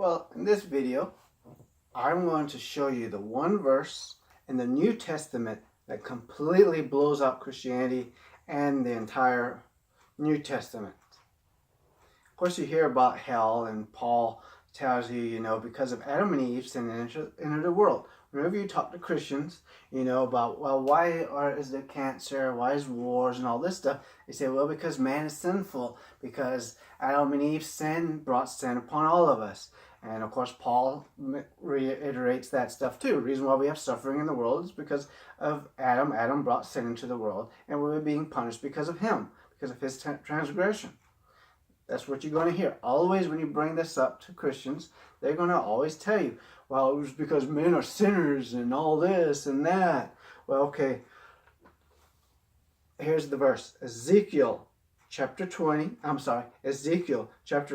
Well, in this video, I'm going to show you the one verse in the New Testament that completely blows up Christianity and the entire New Testament. Of course, you hear about hell, and Paul tells you, because of Adam and Eve sin entered the world. Whenever you talk to Christians, about, well, why is there cancer, why is wars and all this stuff, they say, well, because man is sinful, because Adam and Eve's sin brought sin upon all of us. And of course, Paul reiterates that stuff too. The reason why we have suffering in the world is because of Adam. Adam brought sin into the world, and we were being punished because of him, because of his transgression. That's what you're going to hear. Always when you bring this up to Christians, they're going to always tell you, well, it was because men are sinners and all this and that. Well, okay. Here's the verse. Ezekiel chapter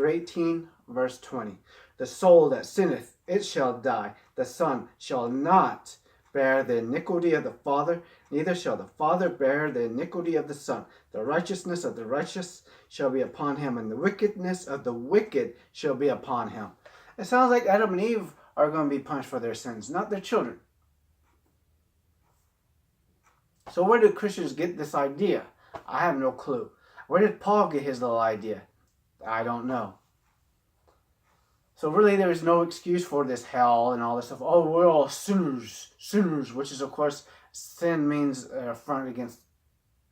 18, verse 20. The soul that sinneth, it shall die. The son shall not bear the iniquity of the father, neither shall the father bear the iniquity of the son. The righteousness of the righteous shall be upon him, and the wickedness of the wicked shall be upon him. It sounds like Adam and Eve are going to be punished for their sins, not their children. So where did Christians get this idea? I have no clue. Where did Paul get his little idea? I don't know. So really there is no excuse for this hell and all this stuff. Oh, we're all sinners, which is, of course, sin means affront against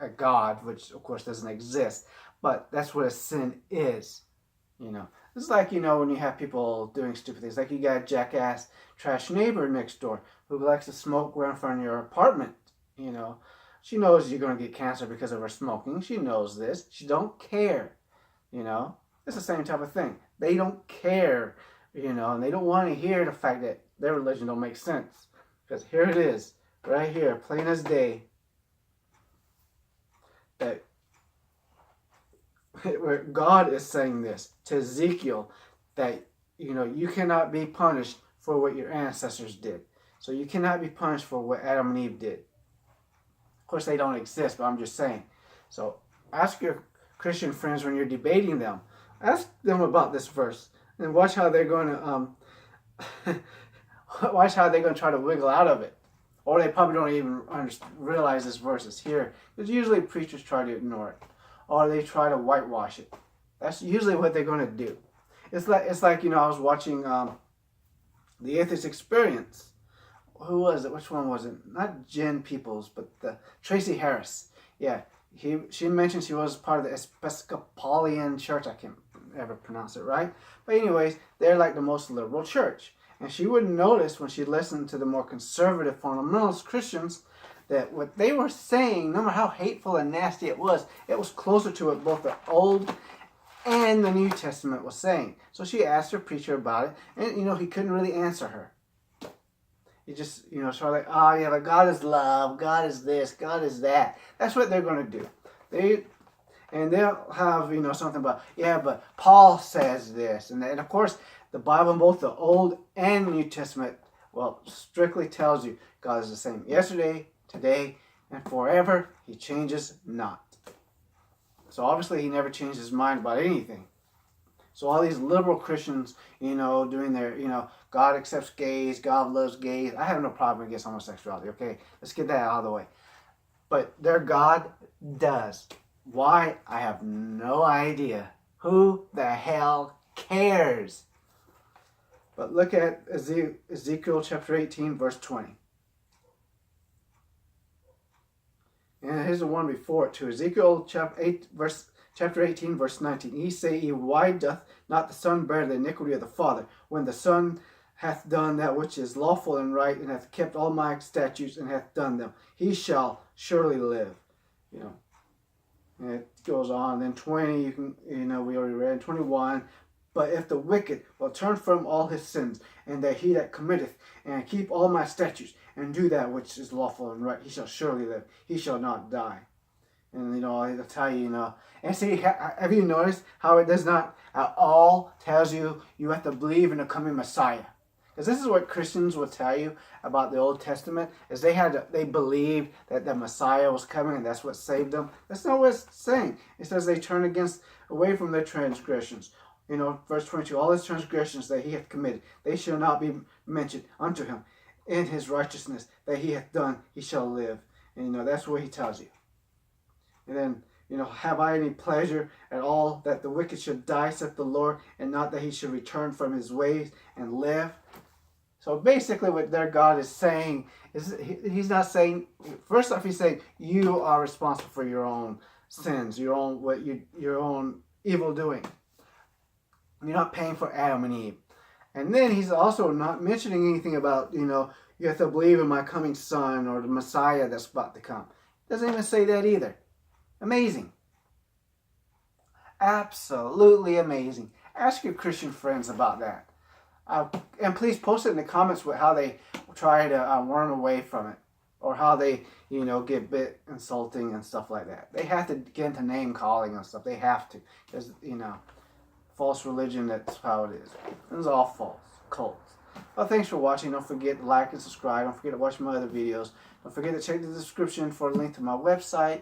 a God, which, of course, doesn't exist. But that's what a sin is, It's like, when you have people doing stupid things. Like you got a jackass, trash neighbor next door who likes to smoke right in front of your apartment, She knows you're going to get cancer because of her smoking. She knows this. She don't care, It's the same type of thing. They don't care, and they don't want to hear the fact that their religion don't make sense. Because here it is, right here, plain as day, that where God is saying this to Ezekiel, that, you cannot be punished for what your ancestors did. So you cannot be punished for what Adam and Eve did. Of course, they don't exist, but I'm just saying. So ask your Christian friends when you're debating them. Ask them about this verse and watch how they're going to try to wiggle out of it, or they probably don't even realize this verse is here. Because usually preachers try to ignore it, or they try to whitewash it. That's usually what they're going to do. It's like I was watching the Atheist Experience. Who was it? Which one was it? Not Jen Peoples, but Tracy Harris. Yeah, she mentioned she was part of the Episcopalian Church. I can't ever pronounce it right. But anyways, they're like the most liberal church. And she wouldn't notice when she listened to the more conservative fundamentalist Christians that what they were saying, no matter how hateful and nasty it was closer to what both the Old and the New Testament was saying. So she asked her preacher about it, and he couldn't really answer her. He just, sort of like, oh yeah, but God is love, God is this, God is that. That's what they're going to do. They'll have, something about, yeah, but Paul says this. And of course, the Bible in both the Old and New Testament, strictly tells you God is the same yesterday, today, and forever. He changes not. So obviously, he never changed his mind about anything. So all these liberal Christians, doing their, God accepts gays, God loves gays. I have no problem against homosexuality, okay? Let's get that out of the way. But their God does. Why? I have no idea. Who the hell cares? But look at Ezekiel chapter 18, verse 20. And here's the one before it too. Ezekiel chapter 18, verse 19. Ye say, why doth not the son bear the iniquity of the father, when the son hath done that which is lawful and right, and hath kept all my statutes, and hath done them? He shall surely live. And it goes on. Then 20, we already read 21. But if the wicked will turn from all his sins, and that he that committeth, and keep all my statutes, and do that which is lawful and right, he shall surely live. He shall not die. And, I'll tell you, and see, have you noticed how it does not at all tells you have to believe in the coming Messiah? Because this is what Christians will tell you about the Old Testament, is they believed that the Messiah was coming and that's what saved them. That's not what it's saying. It says they turn away from their transgressions. Verse 22, all his transgressions that he hath committed, they shall not be mentioned unto him. In his righteousness that he hath done, he shall live. And, that's what he tells you. And then, have I any pleasure at all that the wicked should die, saith the Lord, and not that he should return from his ways and live? So basically what their God is saying is, he's not saying, first off, he's saying you are responsible for your own sins, your own evil doing. You're not paying for Adam and Eve. And then he's also not mentioning anything about, you have to believe in my coming son or the Messiah that's about to come. Doesn't even say that either. Amazing. Absolutely amazing. Ask your Christian friends about that. And please post it in the comments with how they try to worm away from it. Or how they, get a bit insulting and stuff like that. They have to get into name calling and stuff. They have to. Because, false religion, that's how it is. It's all false. Cults. Well, thanks for watching. Don't forget to like and subscribe. Don't forget to watch my other videos. Don't forget to check the description for a link to my website,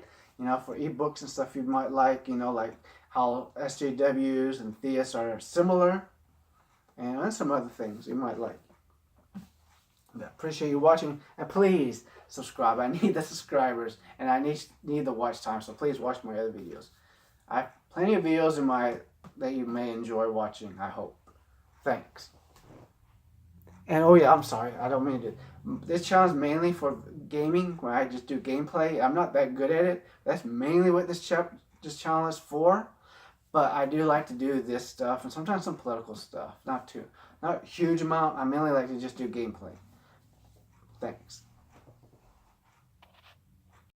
for ebooks and stuff you might like, like how SJWs and theists are similar, and some other things you might like. I appreciate you watching, and please subscribe. I need the subscribers, and I need the watch time, so please watch my other videos. I have plenty of videos that you may enjoy watching, I hope. Thanks. And oh yeah, I'm sorry, I don't mean to. This channel is mainly for gaming, where I just do gameplay. I'm not that good at it. That's mainly what this channel is for. But I do like to do this stuff, and sometimes some political stuff. Not a huge amount. I mainly like to just do gameplay. Thanks.